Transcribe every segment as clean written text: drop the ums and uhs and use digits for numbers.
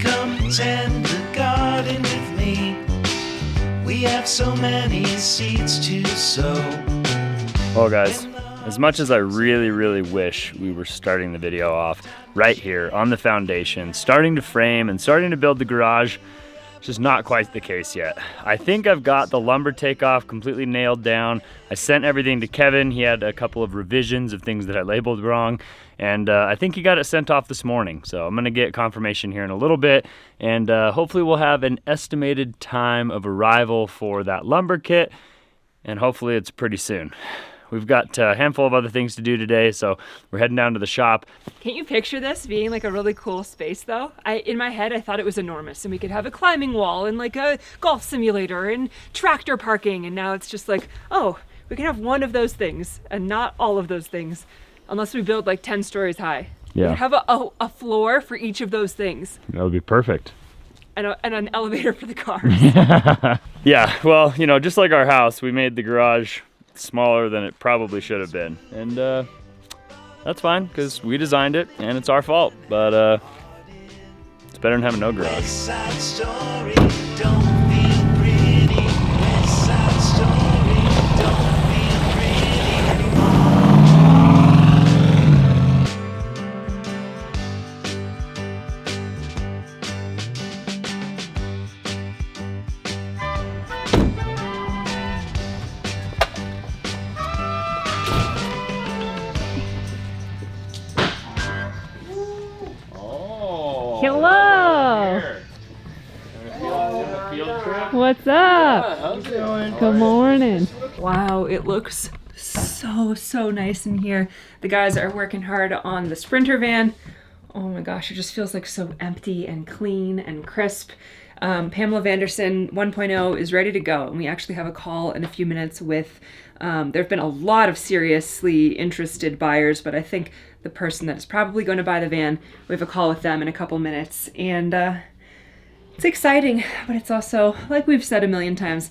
Come tend the garden with me. We have so many seeds to sow. Well guys, as much as I really wish we were starting the video off right here on the foundation, starting to frame and starting to build the garage, it's just not quite the case yet. I think I've got the lumber takeoff completely nailed down. I sent everything to Kevin. He had a couple of revisions of things that I labeled wrong, and I think he got it sent off this morning. So I'm gonna get confirmation here in a little bit, and hopefully we'll have an estimated time of arrival for that lumber kit, and hopefully it's pretty soon. We've got a handful of other things to do today, so we're heading down to the shop. Can't you picture this being like a really cool space though? In my head, I thought it was enormous and we could have a climbing wall and like a golf simulator and tractor parking, and now it's just like, oh, we can have one of those things and not all of those things unless we build like 10 stories high. Yeah. We have a floor for each of those things. That would be perfect. And an elevator for the cars. Yeah, well, you know, just like our house, we made the garage smaller than it probably should have been, and that's fine because we designed it and it's our fault, but it's better than having no garage. West Side Story, don't feel pretty. West Side Story, don't feel pretty anymore. Hello! What's up? How's it going? Good morning. Wow, it looks so nice in here. The guys are working hard on the Sprinter van. Oh my gosh, it just feels like so empty and clean and crisp. Pamela Vanderson 1.0 is ready to go, and we actually have a call in a few minutes with, there have been a lot of seriously interested buyers, but I think the person that is probably going to buy the van, we have a call with them in a couple minutes, and it's exciting, but it's also, like we've said a million times,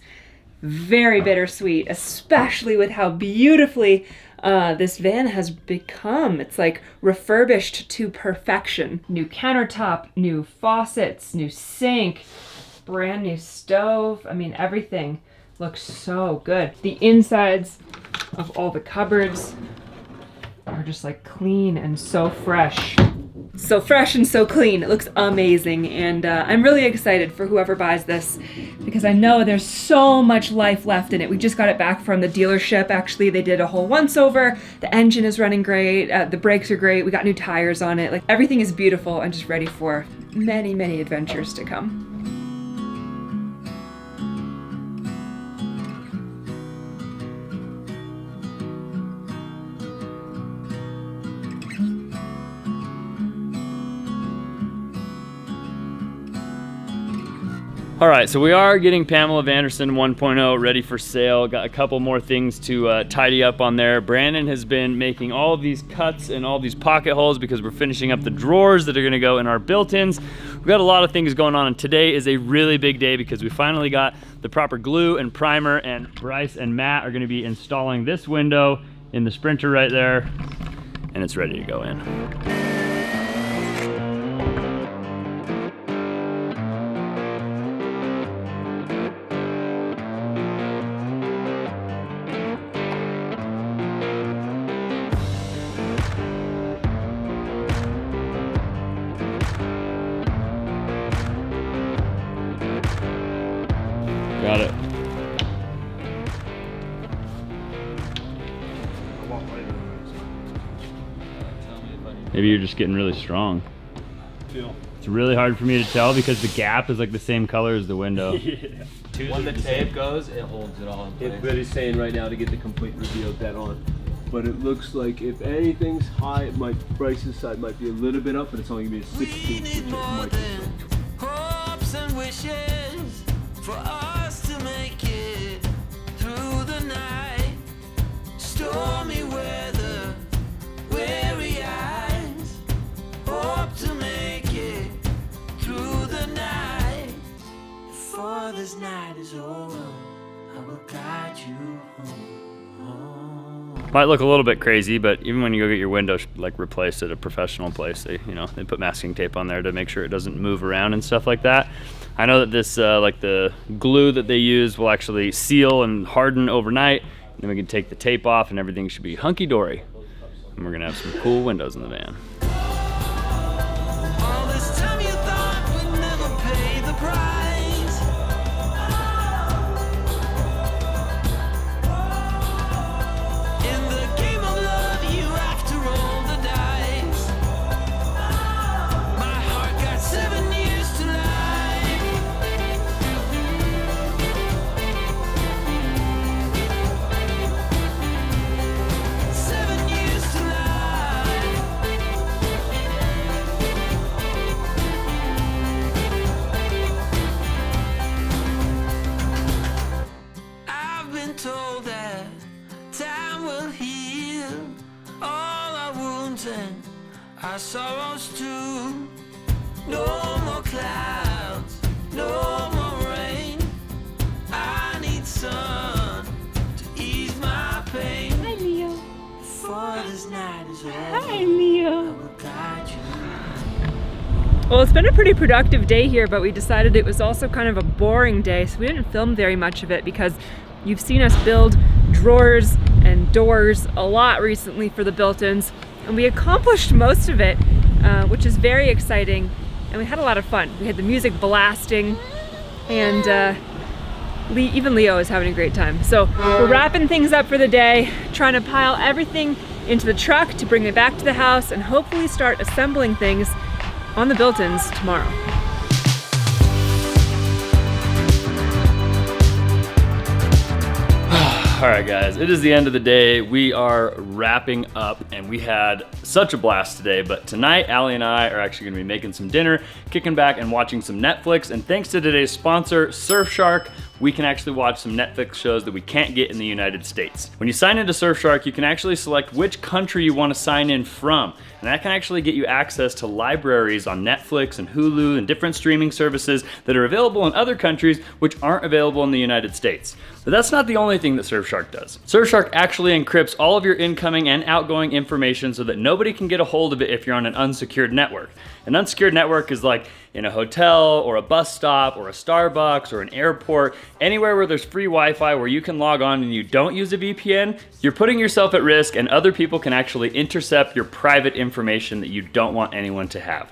very bittersweet, especially with how beautifully this van has become. It's like refurbished to perfection. New countertop, new faucets, new sink, brand new stove. I mean, everything looks so good. The insides of all the cupboards are just like clean and so fresh. So fresh and so clean. It looks amazing, and I'm really excited for whoever buys this because I know there's so much life left in it. We just got it back from the dealership. Actually, they did a whole once-over. The engine is running great. The brakes are great. We got new tires on it. Like, everything is beautiful and just ready for many adventures to come. All right, so we are getting Pamela Vanderson 1.0 ready for sale. Got a couple more things to tidy up on there. Brandon has been making all of these cuts and all these pocket holes because we're finishing up the drawers that are gonna go in our built-ins. We've got a lot of things going on, and today is a really big day because we finally got the proper glue and primer, and Bryce and Matt are gonna be installing this window in the Sprinter right there, and it's ready to go in. Got it. Maybe you're just getting really strong. It's really hard for me to tell because the gap is like the same color as the window. Yeah. When the tape goes, it holds it all in place. Everybody's saying right now to get the complete reveal dead on. But it looks like if anything's high, it might, Bryce's side might be a little bit up, but it's only gonna be a 16, which it might be. Hopes and wishes for us to make it through the night. Stormy weather, weary eyes. Hope to make it through the night. Before this night is over, I will guide you home. Might look a little bit crazy, but even when you go get your window like replaced at a professional place, they put masking tape on there to make sure it doesn't move around and stuff like that. I know that this like the glue that they use will actually seal and harden overnight. And then we can take the tape off and everything should be hunky-dory. And we're gonna have some cool windows in the van. All this time you thought we'd never pay the price. In the game of love, you have to roll the dice. My heart got 7 years to life. 7 years to life. I've been told that time will heal all our wounds and our sorrows too. No more clouds, no more rain. I need sun to ease my pain. Hi, Leo. Before this night is over, Hi, Leo. I will guide you. Well, it's been a pretty productive day here, but we decided it was also kind of a boring day, so we didn't film very much of it because you've seen us build drawers and doors a lot recently for the built-ins, and we accomplished most of it, which is very exciting, and we had a lot of fun. We had the music blasting, and even Leo is having a great time. So we're wrapping things up for the day, trying to pile everything into the truck to bring it back to the house and hopefully start assembling things on the built-ins tomorrow. All right, guys, it is the end of the day. We are wrapping up, and we had such a blast today, but tonight, Allie and I are actually gonna be making some dinner, kicking back and watching some Netflix, and thanks to today's sponsor, Surfshark, we can actually watch some Netflix shows that we can't get in the United States. When you sign into Surfshark, you can actually select which country you want to sign in from, and that can actually get you access to libraries on Netflix and Hulu and different streaming services that are available in other countries which aren't available in the United States. But that's not the only thing that Surfshark does. Surfshark actually encrypts all of your incoming and outgoing information so that nobody can get a hold of it if you're on an unsecured network. An unsecured network is like in a hotel or a bus stop or a Starbucks or an airport, anywhere where there's free Wi-Fi where you can log on and you don't use a VPN, you're putting yourself at risk and other people can actually intercept your private information that you don't want anyone to have.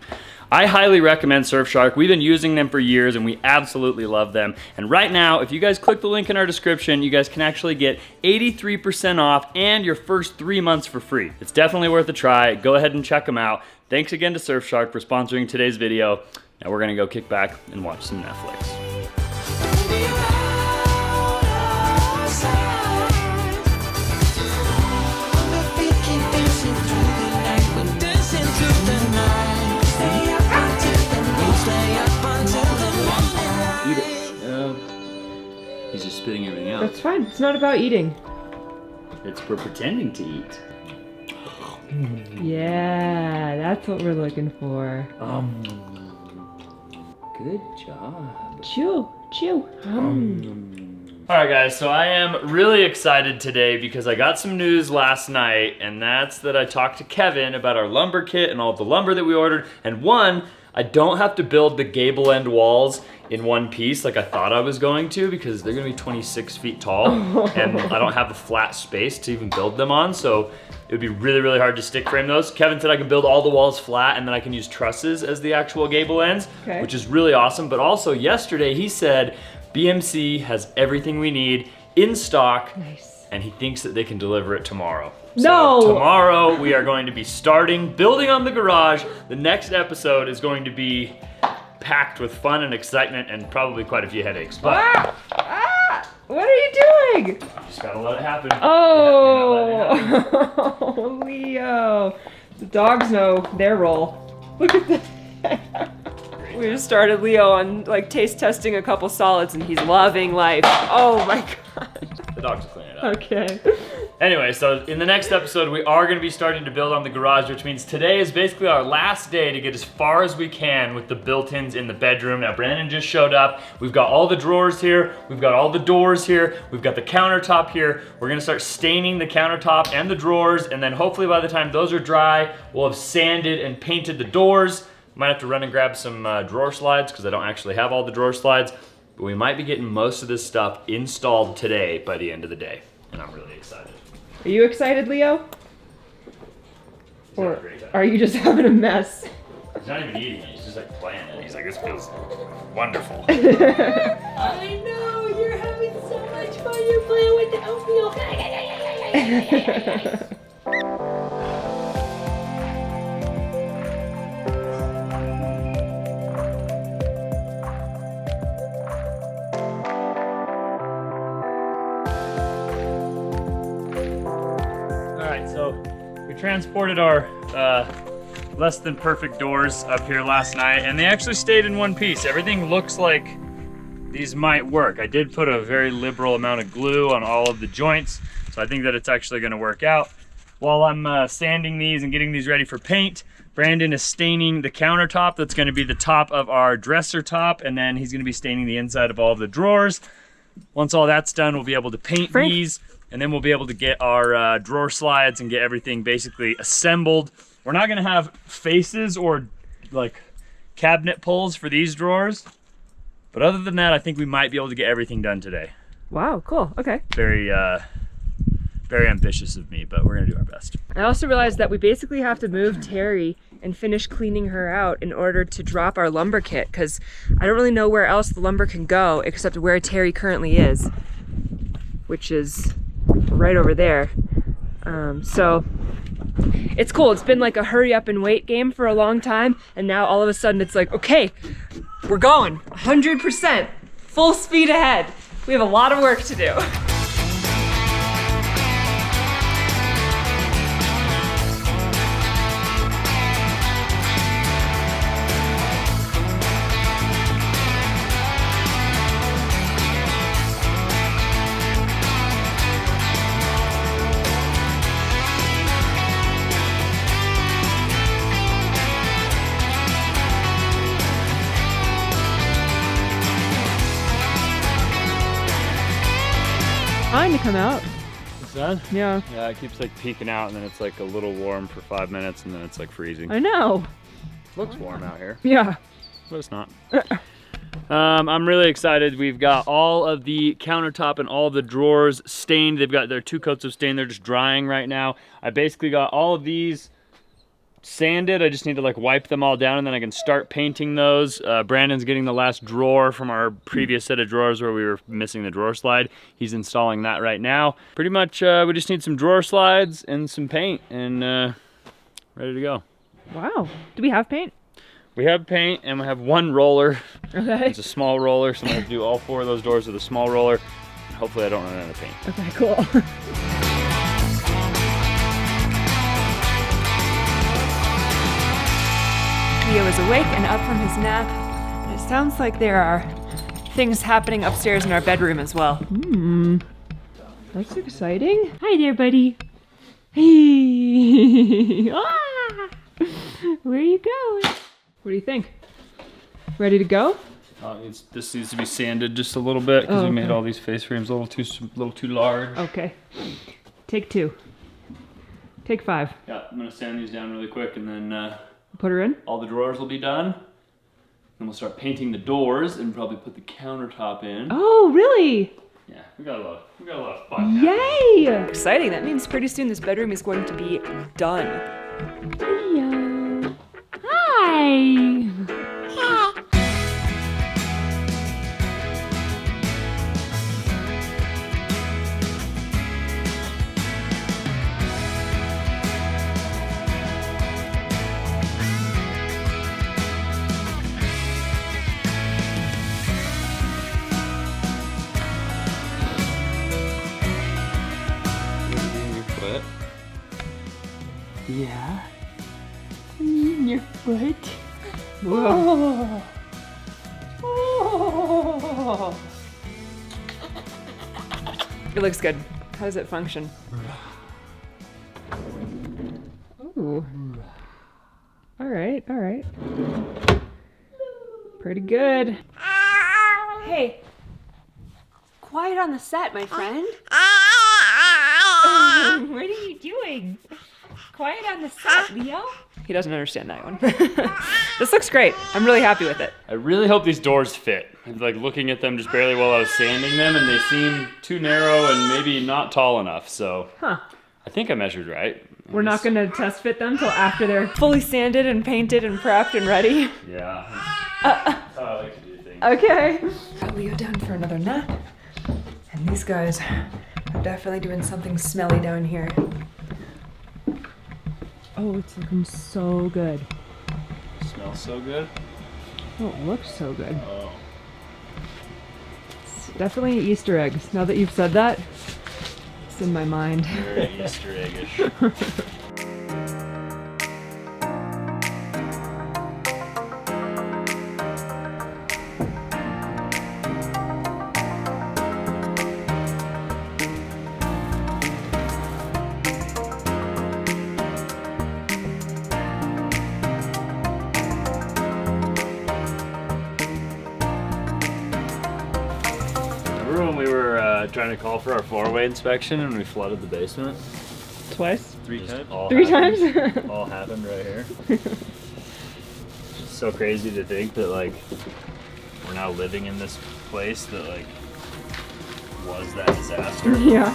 I highly recommend Surfshark. We've been using them for years and we absolutely love them. And right now, if you guys click the link in our description, you guys can actually get 83% off and your first 3 months for free. It's definitely worth a try. Go ahead and check them out. Thanks again to Surfshark for sponsoring today's video. Now we're gonna go kick back and watch some Netflix. Eat it. No. He's just spitting everything out. That's fine. It's not about eating. It's for pretending to eat. Yeah, that's what we're looking for. Good job. Chew, chew. All right, guys, so I am really excited today because I got some news last night, and that's that I talked to Kevin about our lumber kit and all the lumber that we ordered, and one, I don't have to build the gable end walls in one piece like I thought I was going to because they're gonna be 26 feet tall and I don't have a flat space to even build them on, so it would be really, really hard to stick frame those. Kevin said I can build all the walls flat and then I can use trusses as the actual gable ends, which is really awesome. But also yesterday he said BMC has everything we need in stock and he thinks that they can deliver it tomorrow. No! So tomorrow we are going to be starting building on the garage. The next episode is going to be packed with fun and excitement and probably quite a few headaches. But What are you doing? just gotta let it happen. Oh, Leo. The dogs know their role. Look at this. We just started Leo on like taste testing a couple solids and he's loving life. Oh my God. The dogs will clean it up. Okay. Anyway, so in the next episode, we are going to be starting to build on the garage, which means today is basically our last day to get as far as we can with the built-ins in the bedroom. Now, Brandon just showed up. We've got all the drawers here. We've got all the doors here. We've got the countertop here. We're going to start staining the countertop and the drawers, and then hopefully by the time those are dry, we'll have sanded and painted the doors. Might have to run and grab some drawer slides because I don't actually have all the drawer slides. But we might be getting most of this stuff installed today by the end of the day. And I'm really excited. Are you excited, Leo? Or are you just having a mess? He's not even eating it, he's just like playing it. He's like, this feels wonderful. I know, you're having so much fun. You're playing with the oatmeal. So we transported our less than perfect doors up here last night, and they actually stayed in one piece. Everything looks like these might work. I did put a very liberal amount of glue on all of the joints, so I think that it's actually gonna work out. While I'm sanding these and getting these ready for paint, Brandon is staining the countertop. That's gonna be the top of our dresser top, and then he's gonna be staining the inside of all of the drawers. Once all that's done, we'll be able to paint these, and then we'll be able to get our drawer slides and get everything basically assembled. We're not gonna have faces or like cabinet pulls for these drawers, but other than that, I think we might be able to get everything done today. Wow, cool, okay. Very ambitious of me, but we're gonna do our best. I also realized that we basically have to move Terry and finish cleaning her out in order to drop our lumber kit, because I don't really know where else the lumber can go except where Terry currently is, which is right over there. So it's cool. It's been like a hurry up and wait game for a long time, and now all of a sudden it's like, okay, we're going 100%, full speed ahead. We have a lot of work to do. Trying to come out. What's that? Yeah. Yeah, it keeps like peeking out, and then it's like a little warm for 5 minutes, and then it's like freezing. I know. Looks warm out here, Yeah. but it's not. I'm really excited. We've got all of the countertop and all of the drawers stained. They've got their 2 coats of stain. They're just drying right now. I basically got all of these sanded. I just need to like wipe them all down, and then I can start painting those. Brandon's getting the last drawer from our previous set of drawers where we were missing the drawer slide. He's installing that right now. Pretty much we just need some drawer slides and some paint, and ready to go. Wow. Do we have paint? We have paint, and we have 1 roller. Okay. It's a small roller, so I'm gonna do all 4 of those doors with a small roller. Hopefully I don't run out of paint. Okay, cool. Leo is awake and up from his nap. And it sounds like there are things happening upstairs in our bedroom as well. That's exciting. Hi there, buddy. Hey. Ah! Where are you going? What do you think? Ready to go? This needs to be sanded just a little bit because we made okay. all these face frames a little too large. Okay. Take 2. Take 5. Yeah, I'm gonna sand these down really quick, and then Put her in. all the drawers will be done. Then we'll start painting the doors and probably put the countertop in. Oh, really? Yeah, we got a lot of fun. happening. Yay! Exciting. That means pretty soon this bedroom is going to be done. Hello. Hi. Yeah. Your foot. Whoa. Oh. It looks good. How does it function? Ooh. All right, all right. Pretty good. Hey, quiet on the set, my friend. What are you doing? Quiet on the set, Leo. He doesn't understand that one. This looks great. I'm really happy with it. I really hope these doors fit. I'm like looking at them just barely while I was sanding them, and they seem too narrow and maybe not tall enough. So I think I measured right. We're not gonna test fit them till after they're fully sanded and painted and prepped and ready. Yeah. That's how I like to do things. Okay. Got Leo down for another nap. And these guys are definitely doing something smelly down here. Oh, it's looking so good. Smells so good. Oh, it looks so good. Oh. It's definitely Easter eggs. Now that you've said that, it's in my mind. Very Easter eggish. Remember when we were trying to call for our four-way inspection and we flooded the basement? Twice? Three times? Three times? All happened right here. It's so crazy to think that like we're now living in this place that like was that disaster. Yeah.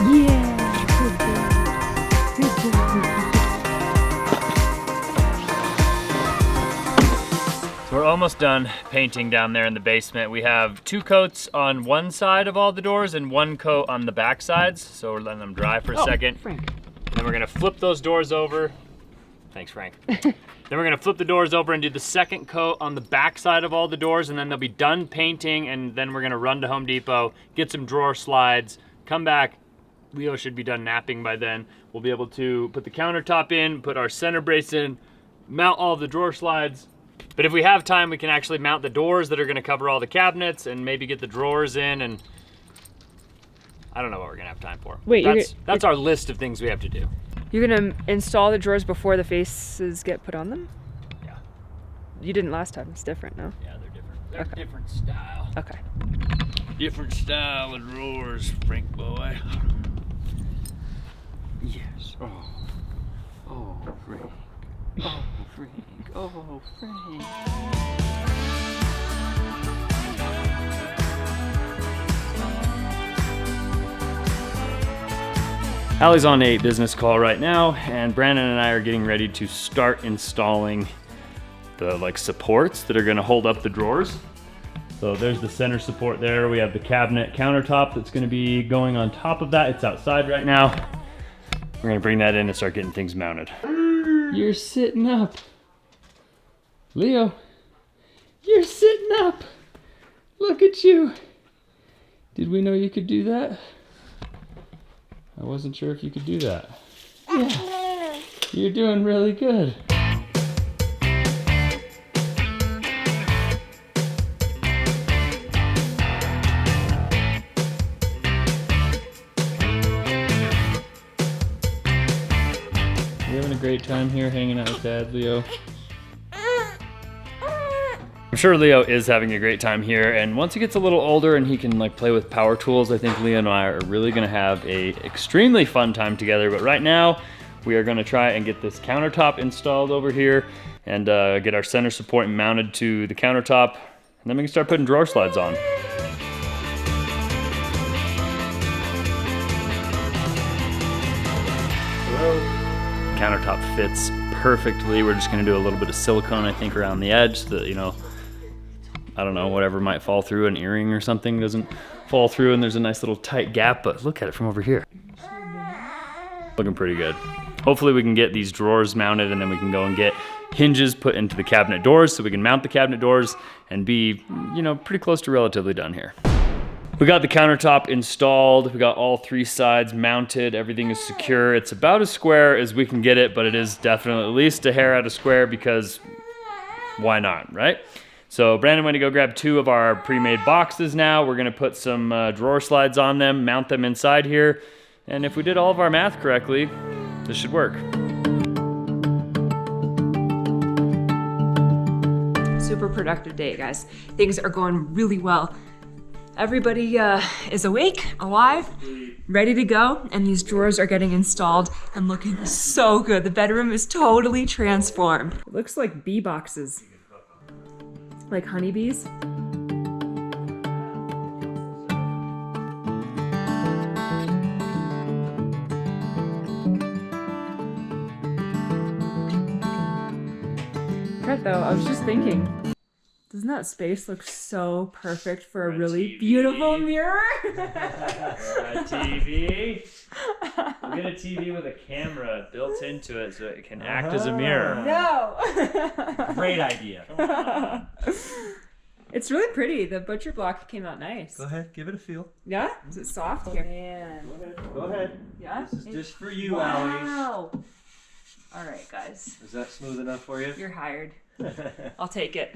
Yeah. Good job. Good job. So we're almost done painting down there in the basement. We have 2 coats on one side of all the doors and 1 coat on the back sides. So we're letting them dry for a second. Frank. Then we're gonna flip those doors over. Thanks, Frank. Then we're gonna flip the doors over and do the 2nd coat on the back side of all the doors, and then they'll be done painting, and then we're gonna run to Home Depot, get some drawer slides, come back. Leo should be done napping by then. We'll be able to put the countertop in, put our center brace in, mount all the drawer slides. But if we have time, we can actually mount the doors that are gonna cover all the cabinets and maybe get the drawers in, and I don't know what we're gonna have time for. Wait, that's our list of things we have to do. You're gonna install the drawers before the faces get put on them? Yeah. You didn't last time. It's different, no? Yeah, they're different. They're Okay. different style. Okay. Different style of drawers, Frank boy. Yes. Oh. Oh, Frank. Oh, Frank. Oh, Frank. Allie's on a business call right now, and Brandon and I are getting ready to start installing the like supports that are gonna hold up the drawers. So there's the center support there. We have the cabinet countertop that's gonna be going on top of that. It's outside right now. We're gonna bring that in and start getting things mounted. You're sitting up. Leo, you're sitting up. Look at you. Did we know you could do that? I wasn't sure if you could do that. Yeah, you're doing really good. You having a great time here hanging out with Dad, Leo? I'm sure Leo is having a great time here, and once he gets a little older and he can like play with power tools, I think Leo and I are really gonna have a extremely fun time together. But right now, we are gonna try and get this countertop installed over here and get our center support mounted to the countertop, and then we can start putting drawer slides on. Countertop fits perfectly. We're just gonna do a little bit of silicone, I think, around the edge so that, you know, I don't know, whatever might fall through, an earring or something doesn't fall through, and there's a nice little tight gap, but look at it from over here. Looking pretty good. Hopefully we can get these drawers mounted, and then we can go and get hinges put into the cabinet doors so we can mount the cabinet doors and be, you know, pretty close to relatively done here. We got the countertop installed. We got all 3 sides mounted. Everything is secure. It's about as square as we can get it, but it is definitely at least a hair out of square because why not, right? So Brandon went to go grab 2 of our pre-made boxes now. We're gonna put some drawer slides on them, mount them inside here. And if we did all of our math correctly, this should work. Super productive day, guys. Things are going really well. Everybody is awake, alive, ready to go, and these drawers are getting installed and looking so good. The bedroom is totally transformed. It looks like bee boxes, like honeybees. Trent, though, I was just thinking, doesn't that space look so perfect for a really TV. beautiful mirror? A TV. We get a TV with a camera built into it so it can act as a mirror. No! Great idea. It's really pretty. The butcher block came out nice. Go ahead, give it a feel. Yeah? Is it soft? Here. Man. Go ahead. Yeah? This is just for you, Allie. Wow. All right, guys. Is that smooth enough for you? You're hired. I'll take it.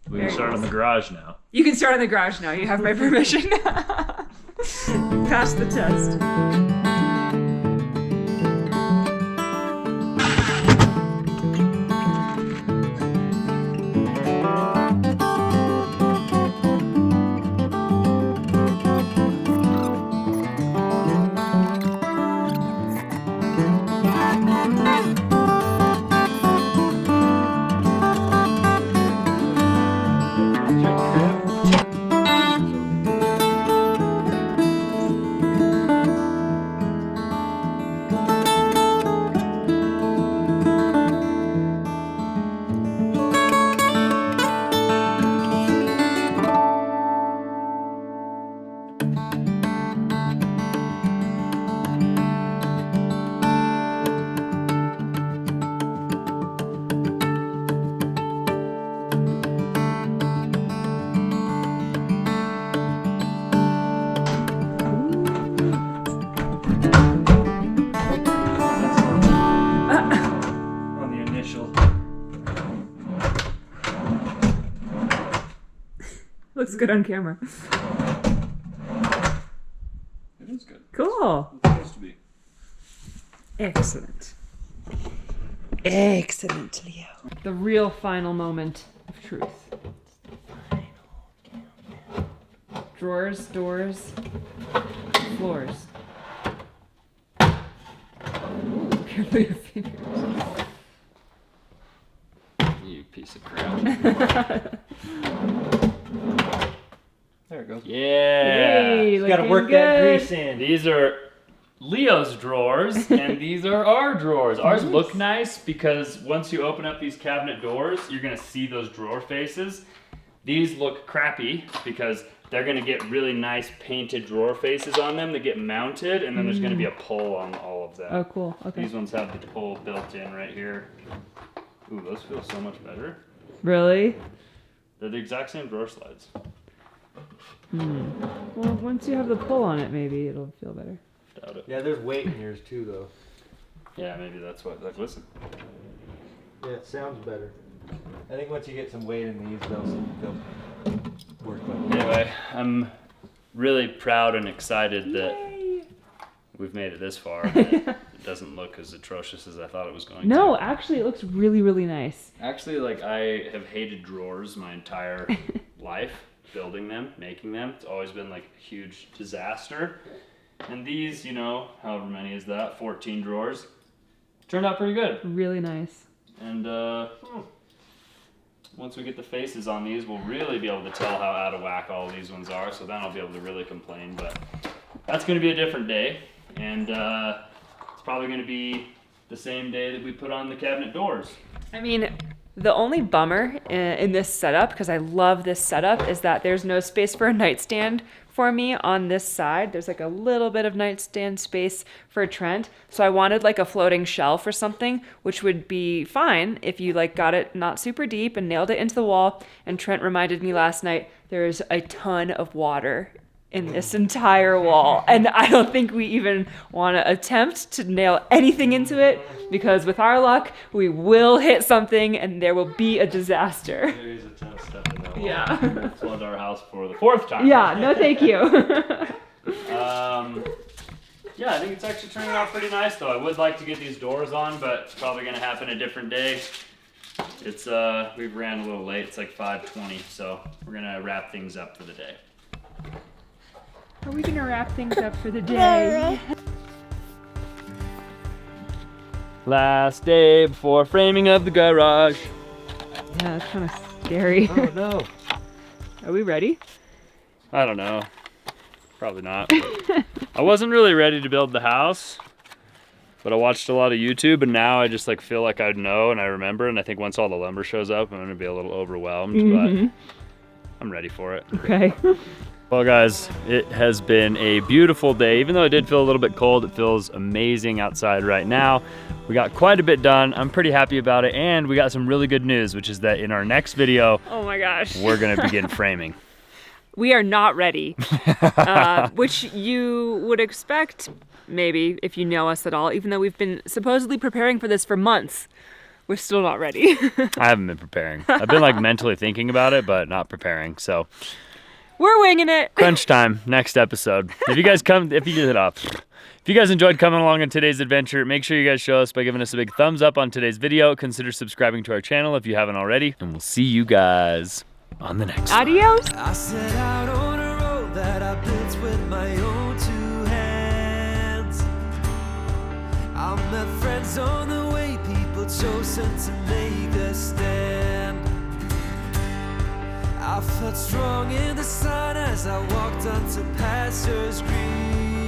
We can start in the garage now. You can start in the garage now. You have my permission. Pass the test. On the initial. Looks good on camera. It is good. Cool. It's supposed to be. Excellent. Excellent, Leo. The real final moment of truth. Drawers, doors, floors. Ooh, careful your fingers. You piece of crap. There it goes. Yeah. Hey, Gotta looking work that good. grease in. These are Leo's drawers, and these are our drawers. Ours look nice because once you open up these cabinet doors, you're gonna see those drawer faces. These look crappy because they're gonna get really nice painted drawer faces on them that get mounted, and then there's gonna be a pull on all of them. Oh, cool. Okay. These ones have the pull built in right here. Ooh, those feel so much better. Really? They're the exact same drawer slides. Well, once you have the pull on it, maybe it'll feel better. Doubt it. Yeah, there's weight in yours too, though. Yeah, maybe that's what. Like, listen. Yeah, it sounds better. I think once you get some weight in these, they'll work better. Anyway, I'm really proud and excited that we've made it this far. It doesn't look as atrocious as I thought it was going to. No, actually, it looks really, really nice. Actually, like, I have hated drawers my entire life, building them, making them. It's always been like a huge disaster. And these, you know, however many is that, 14 drawers, turned out pretty good. Really nice. And once we get the faces on these, we'll really be able to tell how out of whack all these ones are. So then I'll be able to really complain. But that's going to be a different day. And it's probably going to be the same day that we put on the cabinet doors. I mean, the only bummer in this setup, because I love this setup, is that there's no space for a nightstand for me on this side. There's like a little bit of nightstand space for Trent. So I wanted like a floating shelf or something, which would be fine if you like got it not super deep and nailed it into the wall. And Trent reminded me last night, there's a ton of water in this entire wall. And I don't think we even want to attempt to nail anything into it, because with our luck, we will hit something and there will be a disaster. There is a ton of Yeah. Flood our house for the 4th time. Yeah, no thank you. Yeah, I think it's actually turning out pretty nice though. I would like to get these doors on, but it's probably gonna happen a different day. It's we ran a little late, it's like 5:20, so we're gonna wrap things up for the day. Are we gonna wrap things up for the day? Last day before framing of the garage. Yeah, that's kind of scary. Oh no. Are we ready? I don't know. Probably not. I wasn't really ready to build the house, but I watched a lot of YouTube and now I just like feel like I know and I remember, and I think once all the lumber shows up, I'm gonna be a little overwhelmed, but I'm ready for it. Okay. Well guys, it has been a beautiful day. Even though it did feel a little bit cold, it feels amazing outside right now. We got quite a bit done. I'm pretty happy about it, and we got some really good news, which is that in our next video, Oh my gosh. we're gonna begin framing. We are not ready, which you would expect, maybe, if you know us at all, even though we've been supposedly preparing for this for months. We're still not ready. I haven't been preparing. I've been like mentally thinking about it, but not preparing, so. We're winging it. Crunch time, next episode. If you guys enjoyed coming along on today's adventure, make sure you guys show us by giving us a big thumbs up on today's video. Consider subscribing to our channel if you haven't already, and we'll see you guys on the next one. Adios. I set out on a road that I built with my own 2 hands. I met friends on the way, people chosen to make a stand. I felt strong in the sun as I walked onto pastures green.